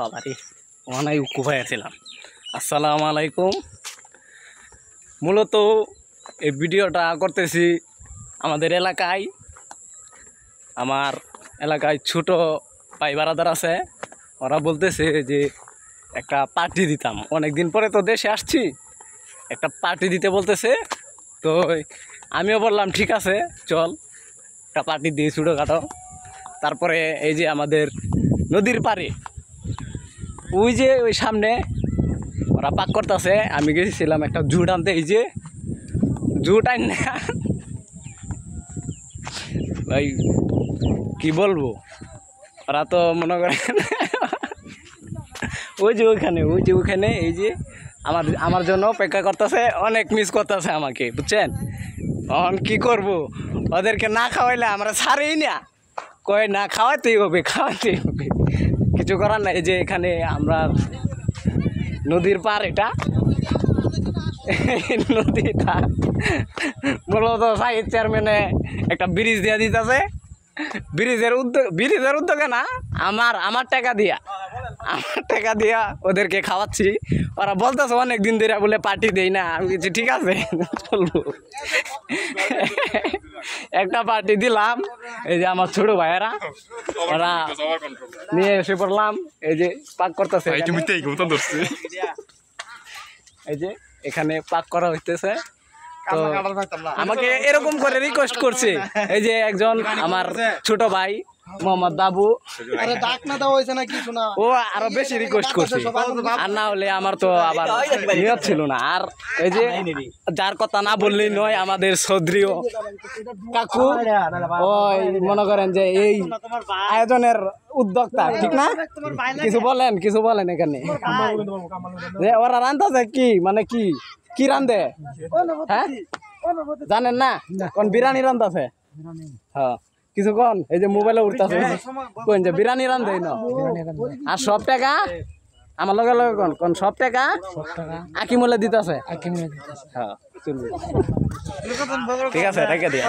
বাবারে অনেক উকুপাইছিলাম। আসসালামু আলাইকুম। মূলত এই ভিডিওটা করতেছি আমাদের এলাকায়, আমার এলাকায় ছোট ভাই বারাদার আছে, ওরা বলতেছে যে একটা পার্টি দিতাম। অনেক দিন পরে তো দেশে আসছি, একটা পার্টি দিতে বলতেছে। তো আমিও বললাম ঠিক আছে চল একটা পার্টি দিই ছোটোখাটো। তারপরে এই যে আমাদের নদীর পাড়ে ওই যে ওই সামনে ওরা পাক করতেছে, আমি গেছিলাম একটা জুট আনতে। এই যে জুট আন না ভাই, কি বলবো, ওরা তো মনে করেন ওই যে ওইখানে এই যে আমার জন্য অপেক্ষা করতেছে, অনেক মিস করতেছে আমাকে, বুঝছেন। এখন কি করব, ওদেরকে না খাওয়াইলে আমরা ছাড়েই না, কয় না খাওয়াতেই হবে। কিছু করার নাই। যে এখানে আমরা নদীর পার, এটা নদীটা মূলত সাইড চেয়ারম্যানে একটা ব্রিজ দিয়ে দিতেছে। ব্রিজের উদ্যোগে না, আমার টাকা দিয়া ওদেরকে খাওয়াচ্ছি। ওরা বলতেছে অনেক দিন ধরে বলে পার্টি দেই না। আমি কিছু ঠিক আছে চলবো, একটা পার্টি দিলাম। এই যে আমার ছোট ভাইয়েরা ওরা নিয়ে এসে পড়লাম। এই যে পাক করতেছে, এই যে এখানে পাক করা হইতেছে। তো আমাকে এরকম করে রিকোয়েস্ট করছে এই যে একজন আমার ছোট ভাই মোহাম্মদ বাবু, ও আরো বেশি রিকোয়েস্ট করছে। আর না হলে আমার তো আবার নিয়ত ছিল না। আর এই যে যার কথা না বললেই নয়, আমাদের সৌদ্রীয় কাকু, ওই মনে করেন যে এই আয়োজনের উদ্যোক্তা, ঠিক না? কিছু বলেন এখানে। যে ওরা রান্তাছে কি, মানে কি রান্ধে, হ্যাঁ জানেন না? কোন বিরিয়ানি রান্তাছে? হ্যাঁ কিছু কোন, এই যে মোবাইলে উঠতেছে কোন যে বিরিয়ানি রান্ধে না। আর সব টাকা আমার লগে কোন সব টাকা আকিমুলে দিতেছে। হ্যাঁ ঠিক আছে, রেখে দিয়ে।